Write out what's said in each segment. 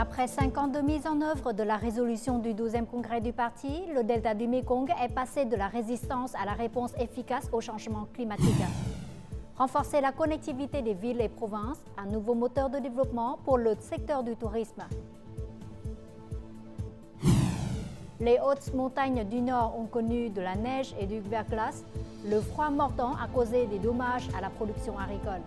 Après 5 ans de mise en œuvre de la résolution du 12e congrès du parti, le delta du Mekong est passé de la résistance à la réponse efficace au changement climatique. Renforcer la connectivité des villes et provinces, un nouveau moteur de développement pour le secteur du tourisme. Les hautes montagnes du Nord ont connu de la neige et du verglas. Le froid mordant a causé des dommages à la production agricole.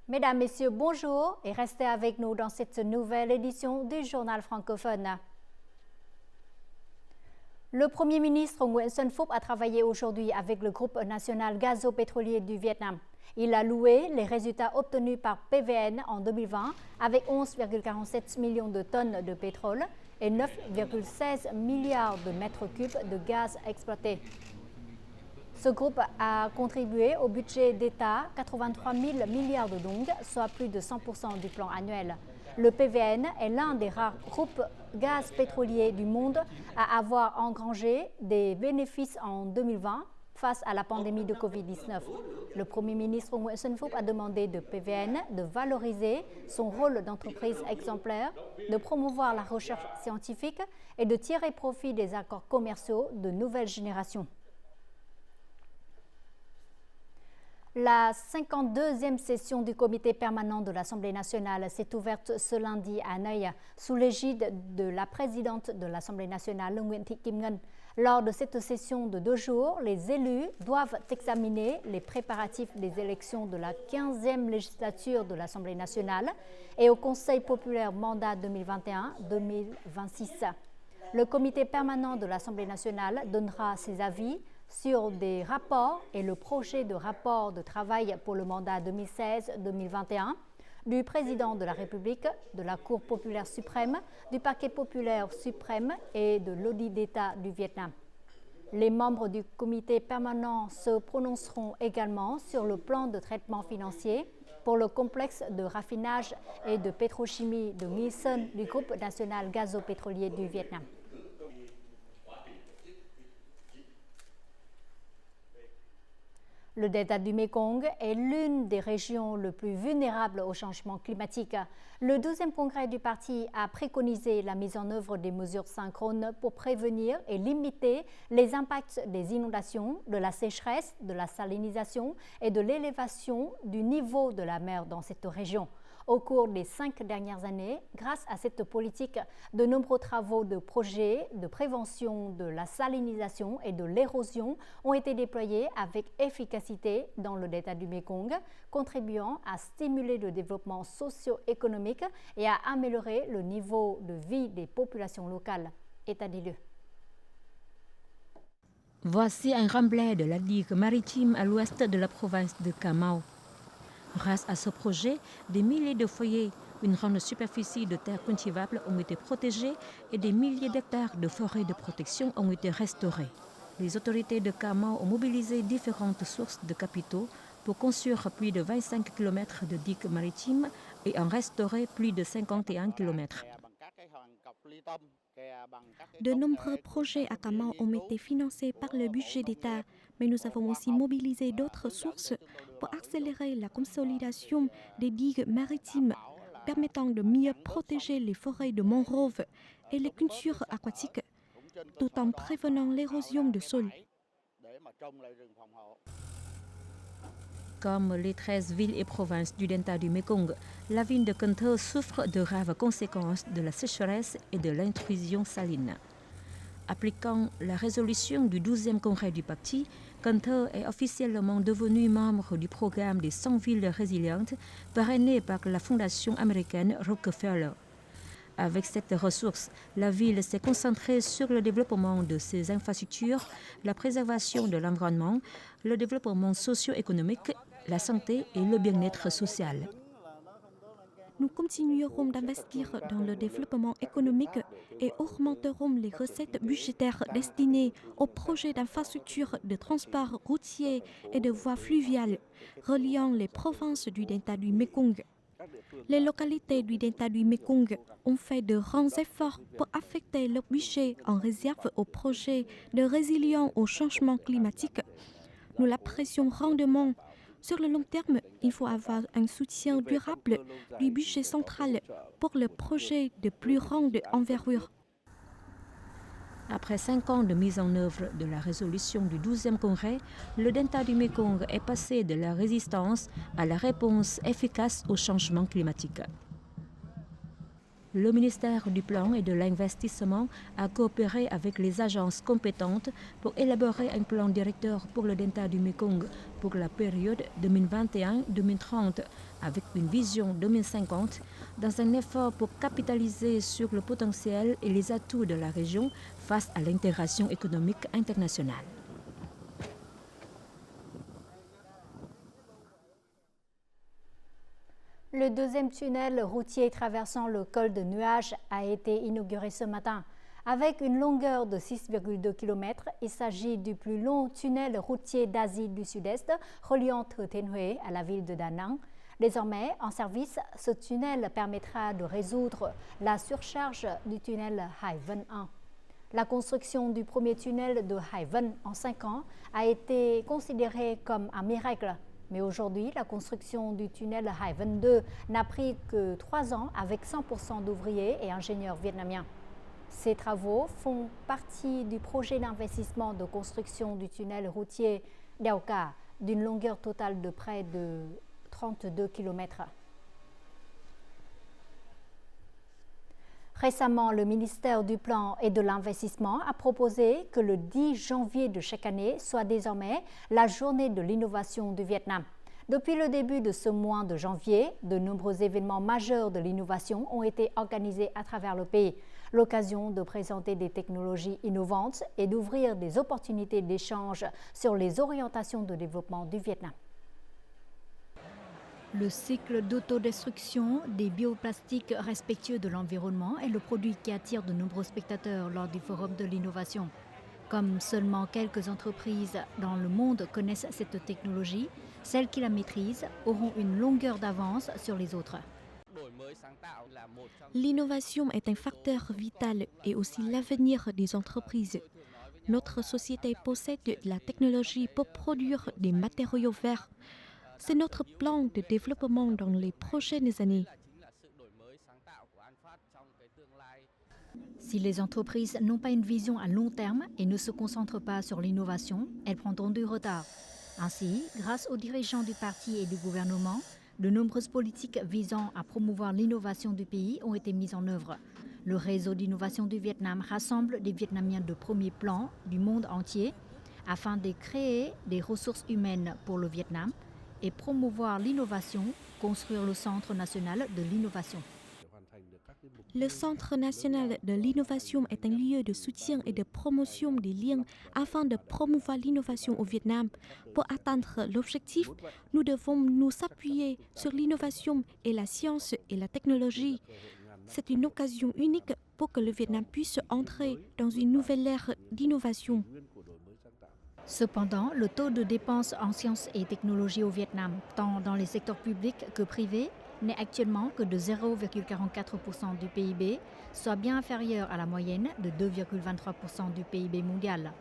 Mesdames, Messieurs, bonjour et restez avec nous dans cette nouvelle édition du Journal francophone. Le Premier ministre Nguyen Xuân Phúc a travaillé aujourd'hui avec le groupe national gazo-pétrolier du Vietnam. Il a loué les résultats obtenus par PVN en 2020 avec 11,47 millions de tonnes de pétrole et 9,16 milliards de mètres cubes de gaz exploités. Ce groupe a contribué au budget d'État 83 000 milliards de dong, soit plus de 100% du plan annuel. Le PVN est l'un des rares groupes gaz pétroliers du monde à avoir engrangé des bénéfices en 2020 face à la pandémie de Covid-19. Le Premier ministre Nguyen Xuân Phúc a demandé de PVN de valoriser son rôle d'entreprise exemplaire, de promouvoir la recherche scientifique et de tirer profit des accords commerciaux de nouvelle génération. La 52e session du comité permanent de l'Assemblée nationale s'est ouverte ce lundi à Hanoï sous l'égide de la présidente de l'Assemblée nationale, Nguyễn Thị Kim Ngân. Lors de cette session de 2 jours, les élus doivent examiner les préparatifs des élections de la 15e législature de l'Assemblée nationale et au Conseil populaire mandat 2021-2026. Le comité permanent de l'Assemblée nationale donnera ses avis sur des rapports et le projet de rapport de travail pour le mandat 2016-2021 du président de la République, de la Cour populaire suprême, du parquet populaire suprême et de l'audit d'État du Vietnam. Les membres du comité permanent se prononceront également sur le plan de traitement financier pour le complexe de raffinage et de pétrochimie de Nghi Sơn du groupe national gazo-pétrolier du Vietnam. Le delta du Mekong est l'une des régions les plus vulnérables au changement climatique. Le 12e congrès du parti a préconisé la mise en œuvre des mesures synchrones pour prévenir et limiter les impacts des inondations, de la sécheresse, de la salinisation et de l'élévation du niveau de la mer dans cette région. Au cours des 5 dernières années, grâce à cette politique, de nombreux travaux de projets de prévention de la salinisation et de l'érosion ont été déployés avec efficacité dans le delta du Mekong, contribuant à stimuler le développement socio-économique et à améliorer le niveau de vie des populations locales. État des lieux. Voici un remblai de la digue maritime à l'ouest de la province de Cà Mau. Grâce à ce projet, des milliers de foyers, une grande superficie de terres cultivables ont été protégées et des milliers d'hectares de forêts de protection ont été restaurés. Les autorités de Cà Mau ont mobilisé différentes sources de capitaux pour construire plus de 25 km de digues maritimes et en restaurer plus de 51 km. De nombreux projets à Cà Mau ont été financés par le budget d'État, mais nous avons aussi mobilisé d'autres sources pour accélérer la consolidation des digues maritimes, permettant de mieux protéger les forêts de mangroves et les cultures aquatiques, tout en prévenant l'érosion du sol. Comme les 13 villes et provinces du delta du Mekong, la ville de Cần Thơ souffre de graves conséquences de la sécheresse et de l'intrusion saline. Appliquant la résolution du 12e congrès du parti, Cần Thơ est officiellement devenu membre du programme des 100 villes résilientes parrainé par la fondation américaine Rockefeller. Avec cette ressource, la ville s'est concentrée sur le développement de ses infrastructures, la préservation de l'environnement, le développement socio-économique, la santé et le bien-être social. Nous continuerons d'investir dans le développement économique et augmenterons les recettes budgétaires destinées aux projets d'infrastructures de transport routier et de voies fluviales reliant les provinces du delta du Mekong. Les localités du delta du Mekong ont fait de grands efforts pour affecter leur budget en réserve aux projets de résilience au changement climatique. Nous l'apprécions grandement. Sur le long terme, il faut avoir un soutien durable du budget central pour le projet de plus grande envergure. Après 5 ans de mise en œuvre de la résolution du 12e congrès, le delta du Mekong est passé de la résistance à la réponse efficace au changement climatique. Le ministère du Plan et de l'Investissement a coopéré avec les agences compétentes pour élaborer un plan directeur pour le delta du Mekong pour la période 2021-2030 avec une vision 2050 dans un effort pour capitaliser sur le potentiel et les atouts de la région face à l'intégration économique internationale. Le deuxième tunnel routier traversant le col de Nuage a été inauguré ce matin. Avec une longueur de 6,2 km, il s'agit du plus long tunnel routier d'Asie du Sud-Est reliant Thừa Thiên Huế à la ville de Da Nang. Désormais en service, ce tunnel permettra de résoudre la surcharge du tunnel Hải Vân 1. La construction du premier tunnel de Hải Vân en 5 ans a été considérée comme un miracle. Mais aujourd'hui, la construction du tunnel Hải Vân 2 n'a pris que 3 ans avec 100% d'ouvriers et ingénieurs vietnamiens. Ces travaux font partie du projet d'investissement de construction du tunnel routier Đèo Cả d'une longueur totale de près de 32 km. Récemment, le ministère du Plan et de l'Investissement a proposé que le 10 janvier de chaque année soit désormais la journée de l'innovation du Vietnam. Depuis le début de ce mois de janvier, de nombreux événements majeurs de l'innovation ont été organisés à travers le pays. L'occasion de présenter des technologies innovantes et d'ouvrir des opportunités d'échange sur les orientations de développement du Vietnam. Le cycle d'autodestruction des bioplastiques respectueux de l'environnement est le produit qui attire de nombreux spectateurs lors du Forum de l'innovation. Comme seulement quelques entreprises dans le monde connaissent cette technologie, celles qui la maîtrisent auront une longueur d'avance sur les autres. L'innovation est un facteur vital et aussi l'avenir des entreprises. Notre société possède la technologie pour produire des matériaux verts. C'est notre plan de développement dans les prochaines années. Si les entreprises n'ont pas une vision à long terme et ne se concentrent pas sur l'innovation, elles prendront du retard. Ainsi, grâce aux dirigeants du parti et du gouvernement, de nombreuses politiques visant à promouvoir l'innovation du pays ont été mises en œuvre. Le réseau d'innovation du Vietnam rassemble des Vietnamiens de premier plan du monde entier afin de créer des ressources humaines pour le Vietnam et promouvoir l'innovation, construire le Centre national de l'innovation. Le Centre national de l'innovation est un lieu de soutien et de promotion des liens afin de promouvoir l'innovation au Vietnam. Pour atteindre l'objectif, nous devons nous appuyer sur l'innovation et la science et la technologie. C'est une occasion unique pour que le Vietnam puisse entrer dans une nouvelle ère d'innovation. Cependant, le taux de dépenses en sciences et technologies au Vietnam, tant dans les secteurs publics que privés, n'est actuellement que de 0,44% du PIB, soit bien inférieur à la moyenne de 2,23% du PIB mondial.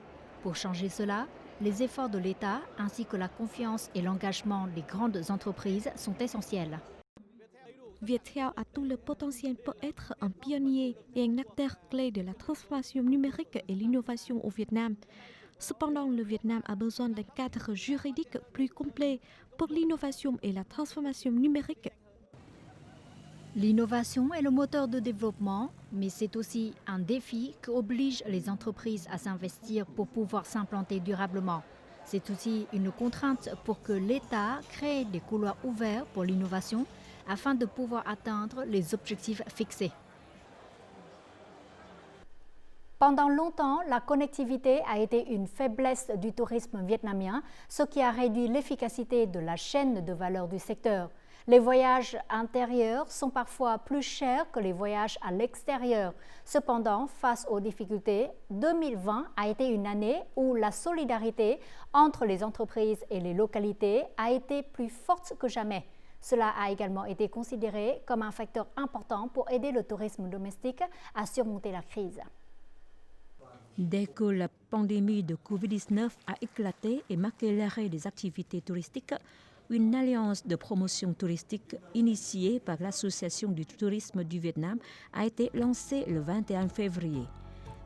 Pour changer cela, les efforts de l'État ainsi que la confiance et l'engagement des grandes entreprises sont essentiels. Viettel a tout le potentiel pour être un pionnier et un acteur clé de la transformation numérique et l'innovation au Vietnam. Cependant, le Vietnam a besoin d'un cadre juridique plus complet pour l'innovation et la transformation numérique. L'innovation est le moteur de développement, mais c'est aussi un défi qui oblige les entreprises à s'investir pour pouvoir s'implanter durablement. C'est aussi une contrainte pour que l'État crée des couloirs ouverts pour l'innovation afin de pouvoir atteindre les objectifs fixés. Pendant longtemps, la connectivité a été une faiblesse du tourisme vietnamien, ce qui a réduit l'efficacité de la chaîne de valeur du secteur. Les voyages intérieurs sont parfois plus chers que les voyages à l'extérieur. Cependant, face aux difficultés, 2020 a été une année où la solidarité entre les entreprises et les localités a été plus forte que jamais. Cela a également été considéré comme un facteur important pour aider le tourisme domestique à surmonter la crise. Dès que la pandémie de Covid-19 a éclaté et marqué l'arrêt des activités touristiques, une alliance de promotion touristique initiée par l'Association du tourisme du Vietnam a été lancée le 21 février.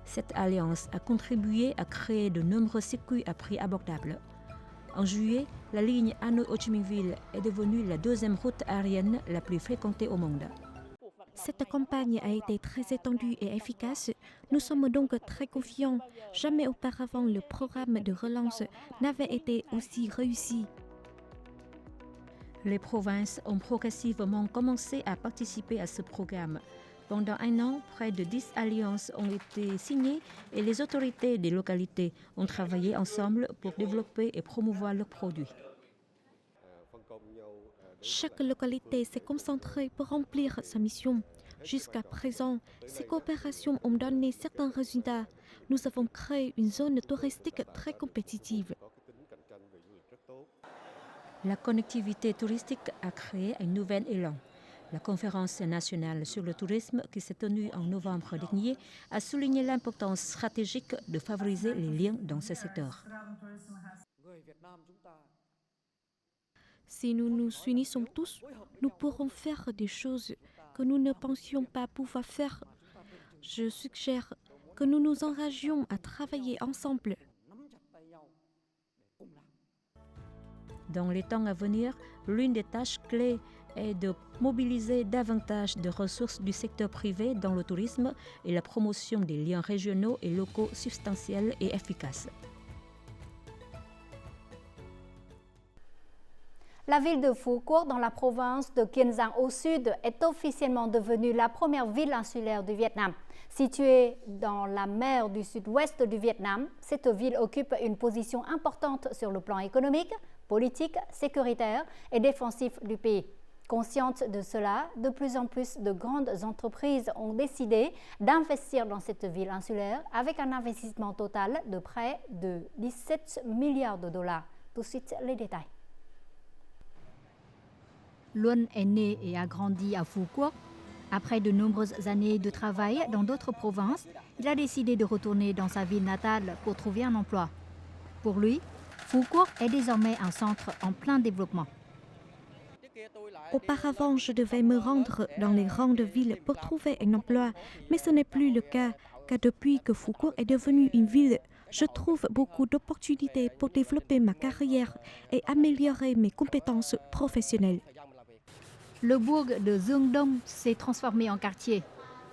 Cette alliance a contribué à créer de nombreux circuits à prix abordables. En juillet, la ligne Hanoi-Ho Chi Minh Ville est devenue la deuxième route aérienne la plus fréquentée au monde. Cette campagne a été très étendue et efficace. Nous sommes donc très confiants. Jamais auparavant le programme de relance n'avait été aussi réussi. Les provinces ont progressivement commencé à participer à ce programme. Pendant un an, près de 10 alliances ont été signées et les autorités des localités ont travaillé ensemble pour développer et promouvoir leurs produits. Chaque localité s'est concentrée pour remplir sa mission. Jusqu'à présent, ces coopérations ont donné certains résultats. Nous avons créé une zone touristique très compétitive. La connectivité touristique a créé un nouvel élan. La conférence nationale sur le tourisme qui s'est tenue en novembre dernier a souligné l'importance stratégique de favoriser les liens dans ce secteur. Si nous nous unissons tous, nous pourrons faire des choses que nous ne pensions pas pouvoir faire. Je suggère que nous nous engagions à travailler ensemble. Dans les temps à venir, l'une des tâches clés est de mobiliser davantage de ressources du secteur privé dans le tourisme et la promotion des liens régionaux et locaux substantiels et efficaces. La ville de Phu Quoc, dans la province de Kiên Giang au sud, est officiellement devenue la première ville insulaire du Vietnam. Située dans la mer du sud-ouest du Vietnam, cette ville occupe une position importante sur le plan économique, politique, sécuritaire et défensif du pays. Conscientes de cela, de plus en plus de grandes entreprises ont décidé d'investir dans cette ville insulaire avec un investissement total de près de 17 milliards de dollars. Tout de suite, les détails. Luân est né et a grandi à Phu Quoc. Après de nombreuses années de travail dans d'autres provinces, il a décidé de retourner dans sa ville natale pour trouver un emploi. Pour lui, Phu Quoc est désormais un centre en plein développement. Auparavant, je devais me rendre dans les grandes villes pour trouver un emploi, mais ce n'est plus le cas, car depuis que Phu Quoc est devenue une ville, je trouve beaucoup d'opportunités pour développer ma carrière et améliorer mes compétences professionnelles. Le bourg de Giang Dong s'est transformé en quartier.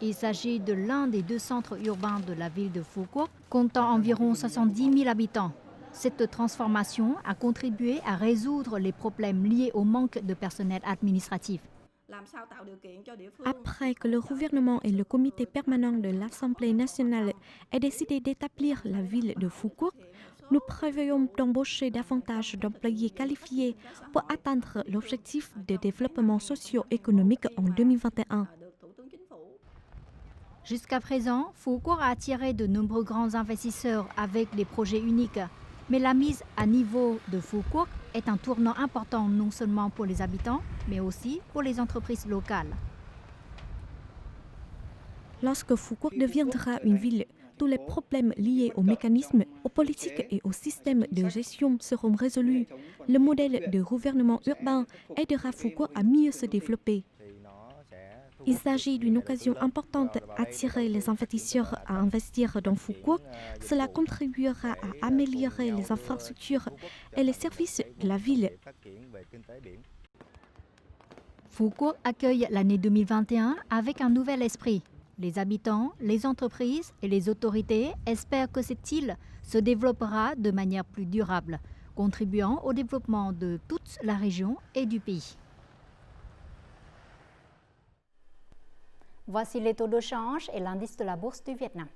Il s'agit de l'un des deux centres urbains de la ville de Phu Quoc, comptant environ 70 000 habitants. Cette transformation a contribué à résoudre les problèmes liés au manque de personnel administratif. Après que le gouvernement et le comité permanent de l'Assemblée nationale aient décidé d'établir la ville de Phu Quoc, nous prévoyons d'embaucher davantage d'employés qualifiés pour atteindre l'objectif de développement socio-économique en 2021. Jusqu'à présent, Phu Quoc a attiré de nombreux grands investisseurs avec des projets uniques. Mais la mise à niveau de Phu Quoc est un tournant important non seulement pour les habitants, mais aussi pour les entreprises locales. Lorsque Phu Quoc deviendra une ville, tous les problèmes liés aux mécanismes, aux politiques et au système de gestion seront résolus. Le modèle de gouvernement urbain aidera Phu Quoc à mieux se développer. Il s'agit d'une occasion importante d'attirer les investisseurs à investir dans Phu Quoc. Cela contribuera à améliorer les infrastructures et les services de la ville. Phu Quoc accueille l'année 2021 avec un nouvel esprit. Les habitants, les entreprises et les autorités espèrent que cette île se développera de manière plus durable, contribuant au développement de toute la région et du pays. Voici les taux de change et l'indice de la bourse du Vietnam.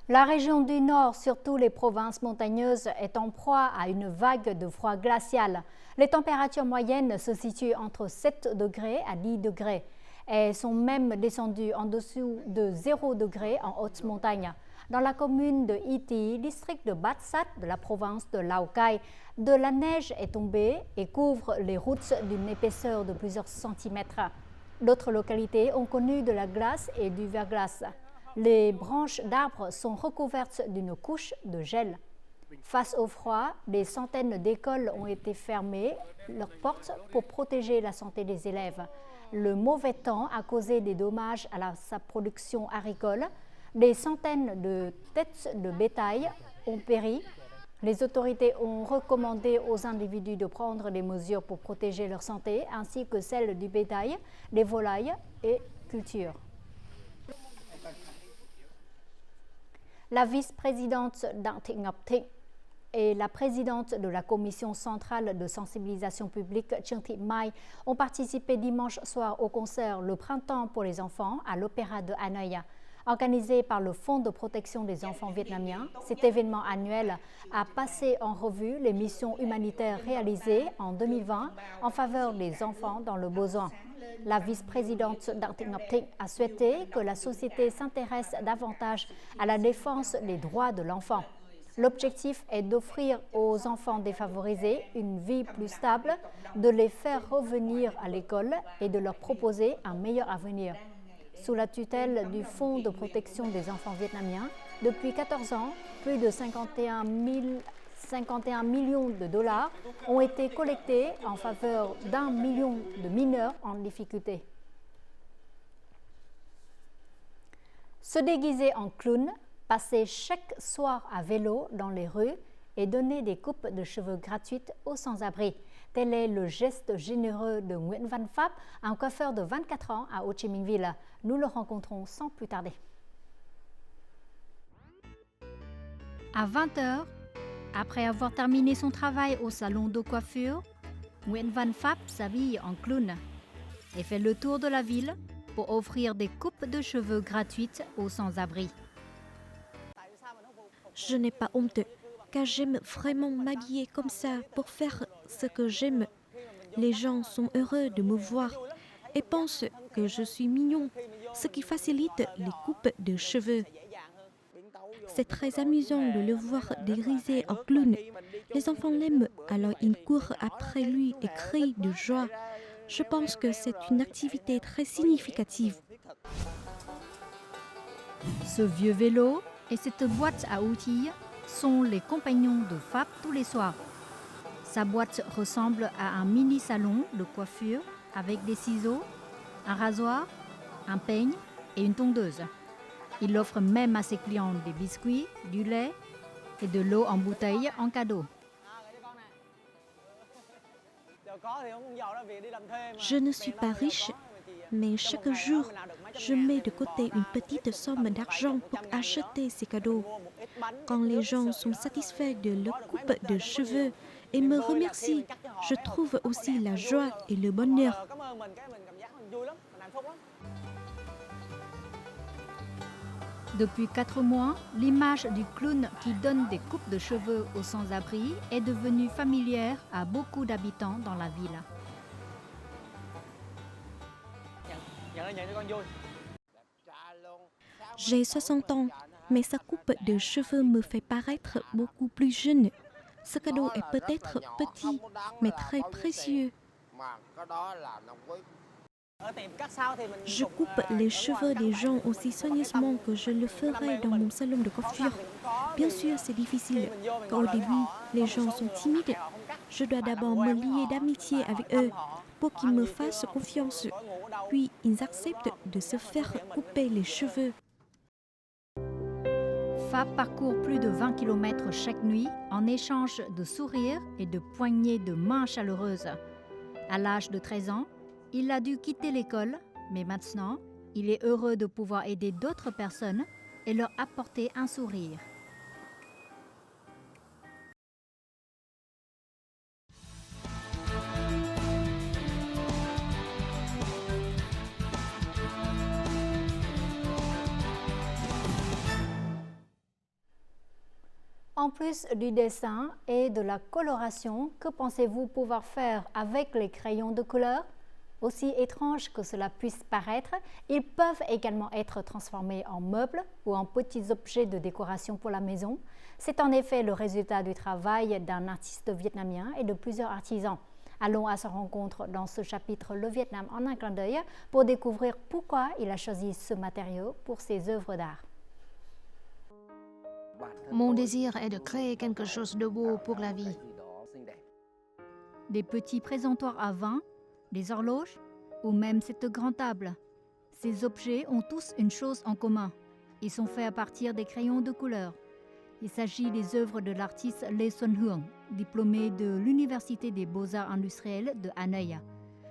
La région du Nord, surtout les provinces montagneuses, est en proie à une vague de froid glacial. Les températures moyennes se situent entre 7 degrés à 10 degrés. Elles sont même descendues en dessous de 0 degré en haute montagne. Dans la commune de Iti, district de Batsat de la province de Lào Cai, de la neige est tombée et couvre les routes d'une épaisseur de plusieurs centimètres. D'autres localités ont connu de la glace et du verglas. Les branches d'arbres sont recouvertes d'une couche de gel. Face au froid, des centaines d'écoles ont été fermées leurs portes pour protéger la santé des élèves. Le mauvais temps a causé des dommages à sa production agricole. Des centaines de têtes de bétail ont péri. Les autorités ont recommandé aux individus de prendre des mesures pour protéger leur santé ainsi que celle du bétail, des volailles et cultures. La vice-présidente Đặng Thị Ngọc Thịnh et la présidente de la commission centrale de sensibilisation publique Trương Thị Mai ont participé dimanche soir au concert Le Printemps pour les enfants à l'Opéra de Hanoï. Organisé par le Fonds de protection des enfants vietnamiens, cet événement annuel a passé en revue les missions humanitaires réalisées en 2020 en faveur des enfants dans le besoin. La vice-présidente Đặng Thị Ngọc Thịnh a souhaité que la société s'intéresse davantage à la défense des droits de l'enfant. L'objectif est d'offrir aux enfants défavorisés une vie plus stable, de les faire revenir à l'école et de leur proposer un meilleur avenir. Sous la tutelle du Fonds de protection des enfants vietnamiens, depuis 14 ans, plus de 51 millions de dollars ont été collectés en faveur d'1 million de mineurs en difficulté. Se déguiser en clown, passer chaque soir à vélo dans les rues et donner des coupes de cheveux gratuites aux sans-abri. Tel est le geste généreux de Nguyễn Văn Pháp, un coiffeur de 24 ans à Ho Chi Minh Ville. Nous le rencontrons sans plus tarder. À 20h, après avoir terminé son travail au salon de coiffure, Nguyễn Văn Pháp s'habille en clown et fait le tour de la ville pour offrir des coupes de cheveux gratuites aux sans-abri. Je n'ai pas honte, car j'aime vraiment m'habiller comme ça pour faire ce que j'aime. Les gens sont heureux de me voir et pensent que je suis mignon, ce qui facilite les coupes de cheveux. C'est très amusant de le voir déguisé en clown. Les enfants l'aiment, alors ils courent après lui et crient de joie. Je pense que c'est une activité très significative. Ce vieux vélo et cette boîte à outils sont les compagnons de Pháp tous les soirs. Sa boîte ressemble à un mini-salon de coiffure avec des ciseaux, un rasoir, un peigne et une tondeuse. Il offre même à ses clients des biscuits, du lait et de l'eau en bouteille en cadeau. Je ne suis pas riche, mais chaque jour, je mets de côté une petite somme d'argent pour acheter ces cadeaux. Quand les gens sont satisfaits de leur coupe de cheveux et me remercient, je trouve aussi la joie et le bonheur. Depuis 4 mois, l'image du clown qui donne des coupes de cheveux aux sans-abri est devenue familière à beaucoup d'habitants dans la ville. J'ai 60 ans, mais sa coupe de cheveux me fait paraître beaucoup plus jeune. Ce cadeau est peut-être petit, mais très précieux. Je coupe les cheveux des gens aussi soigneusement que je le ferais dans mon salon de coiffure. Bien sûr, c'est difficile, car au début, les gens sont timides. Je dois d'abord me lier d'amitié avec eux pour qu'ils me fassent confiance. Puis, ils acceptent de se faire couper les cheveux. Pháp parcourt plus de 20 km chaque nuit en échange de sourires et de poignées de mains chaleureuses. À l'âge de 13 ans, il a dû quitter l'école, mais maintenant, il est heureux de pouvoir aider d'autres personnes et leur apporter un sourire. En plus du dessin et de la coloration, que pensez-vous pouvoir faire avec les crayons de couleur? Aussi étrange que cela puisse paraître, ils peuvent également être transformés en meubles ou en petits objets de décoration pour la maison. C'est en effet le résultat du travail d'un artiste vietnamien et de plusieurs artisans. Allons à sa rencontre dans ce chapitre Le Vietnam en un clin d'œil pour découvrir pourquoi il a choisi ce matériau pour ses œuvres d'art. Mon désir est de créer quelque chose de beau pour la vie. Des petits présentoirs à vin, des horloges ou même cette grande table. Ces objets ont tous une chose en commun. Ils sont faits à partir des crayons de couleur. Il s'agit des œuvres de l'artiste Lê Xuân Hường, diplômé de l'Université des Beaux-Arts industriels de Hanoï.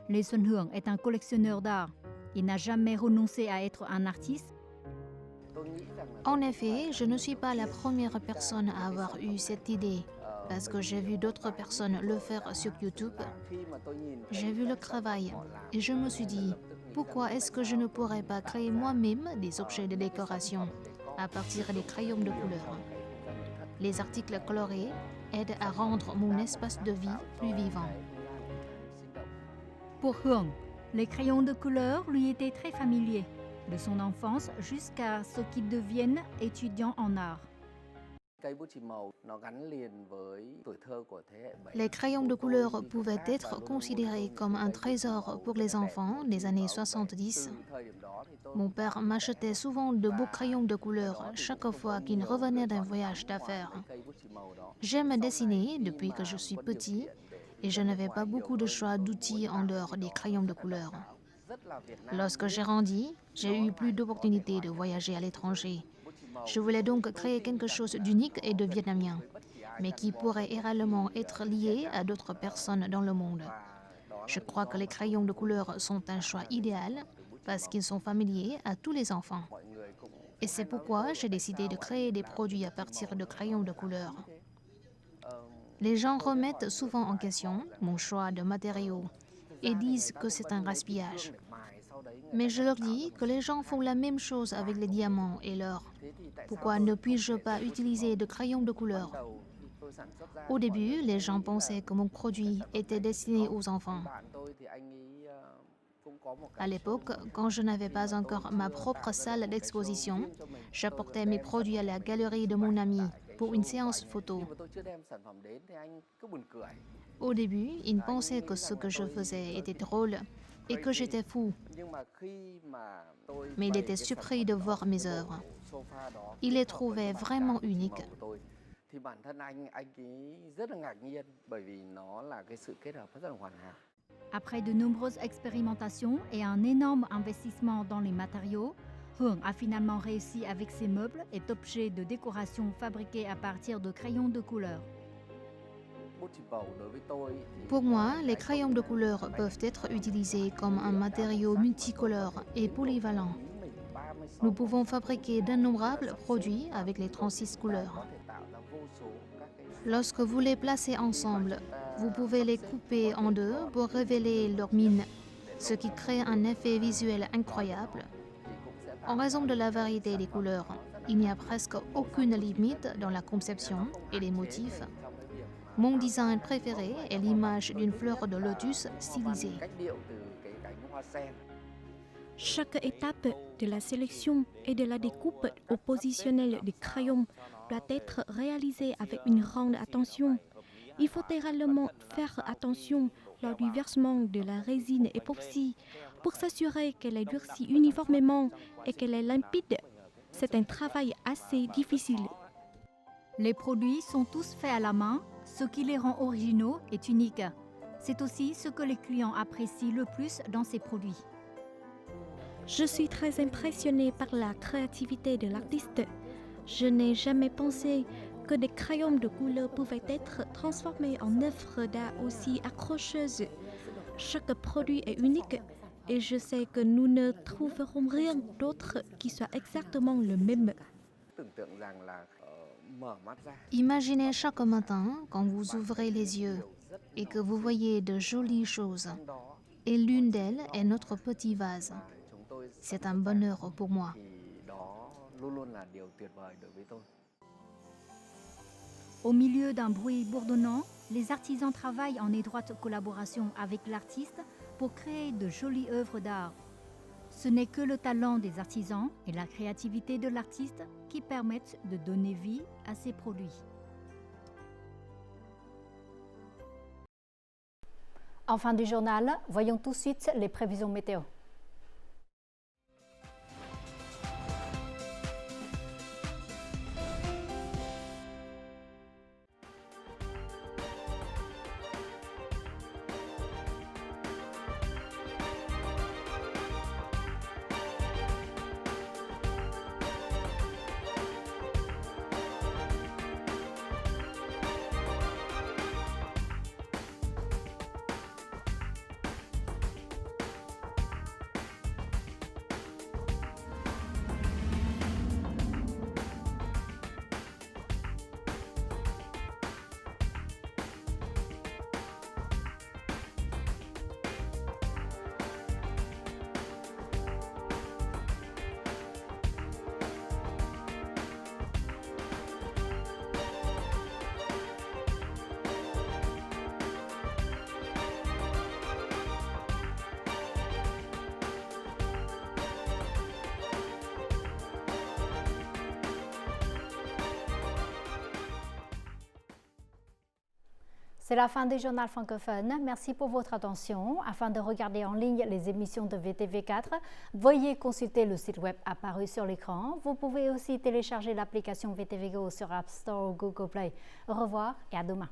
Lê Xuân Hường est un collectionneur d'art. Il n'a jamais renoncé à être un artiste. En effet, je ne suis pas la première personne à avoir eu cette idée, parce que j'ai vu d'autres personnes le faire sur YouTube. J'ai vu le travail et je me suis dit, pourquoi est-ce que je ne pourrais pas créer moi-même des objets de décoration à partir des crayons de couleur? Les articles colorés aident à rendre mon espace de vie plus vivant. Pour Hường, les crayons de couleur lui étaient très familiers, de son enfance jusqu'à ce qu'il devienne étudiant en art. Les crayons de couleur pouvaient être considérés comme un trésor pour les enfants des années 70. Mon père m'achetait souvent de beaux crayons de couleur chaque fois qu'il revenait d'un voyage d'affaires. J'aime dessiner depuis que je suis petit et je n'avais pas beaucoup de choix d'outils en dehors des crayons de couleur. Lorsque j'ai grandi, j'ai eu plus d'opportunités de voyager à l'étranger. Je voulais donc créer quelque chose d'unique et de vietnamien, mais qui pourrait également être lié à d'autres personnes dans le monde. Je crois que les crayons de couleur sont un choix idéal parce qu'ils sont familiers à tous les enfants. Et c'est pourquoi j'ai décidé de créer des produits à partir de crayons de couleur. Les gens remettent souvent en question mon choix de matériaux et disent que c'est un gaspillage. Mais je leur dis que les gens font la même chose avec les diamants et l'or. Pourquoi ne puis-je pas utiliser de crayons de couleur? Au début, les gens pensaient que mon produit était destiné aux enfants. À l'époque, quand je n'avais pas encore ma propre salle d'exposition, j'apportais mes produits à la galerie de mon ami pour une séance photo. Au début, ils pensaient que ce que je faisais était drôle et que j'étais fou. Mais il était surpris de voir mes œuvres. Il les trouvait vraiment uniques. Après de nombreuses expérimentations et un énorme investissement dans les matériaux, Hường a finalement réussi avec ses meubles et objets de décoration fabriqués à partir de crayons de couleur. Pour moi, les crayons de couleur peuvent être utilisés comme un matériau multicolore et polyvalent. Nous pouvons fabriquer d'innombrables produits avec les 36 couleurs. Lorsque vous les placez ensemble, vous pouvez les couper en deux pour révéler leur mine, ce qui crée un effet visuel incroyable. En raison de la variété des couleurs, il n'y a presque aucune limite dans la conception et les motifs. Mon design préféré est l'image d'une fleur de lotus stylisée. Chaque étape de la sélection et de la découpe au positionnel des crayons doit être réalisée avec une grande attention. Il faut également faire attention lors du versement de la résine époxy pour s'assurer qu'elle est durcie uniformément et qu'elle est limpide. C'est un travail assez difficile. Les produits sont tous faits à la main, ce qui les rend originaux et uniques. C'est aussi ce que les clients apprécient le plus dans ces produits. Je suis très impressionnée par la créativité de l'artiste. Je n'ai jamais pensé que des crayons de couleur pouvaient être transformés en œuvres d'art aussi accrocheuses. Chaque produit est unique et je sais que nous ne trouverons rien d'autre qui soit exactement le même. Imaginez chaque matin quand vous ouvrez les yeux et que vous voyez de jolies choses. Et l'une d'elles est notre petit vase. C'est un bonheur pour moi. Au milieu d'un bruit bourdonnant, les artisans travaillent en étroite collaboration avec l'artiste pour créer de jolies œuvres d'art. Ce n'est que le talent des artisans et la créativité de l'artiste qui permettent de donner vie à ces produits. En fin du journal, voyons tout de suite les prévisions météo. C'est la fin du journal francophone. Merci pour votre attention. Afin de regarder en ligne les émissions de VTV4, veuillez consulter le site web apparu sur l'écran. Vous pouvez aussi télécharger l'application VTV Go sur App Store ou Google Play. Au revoir et à demain.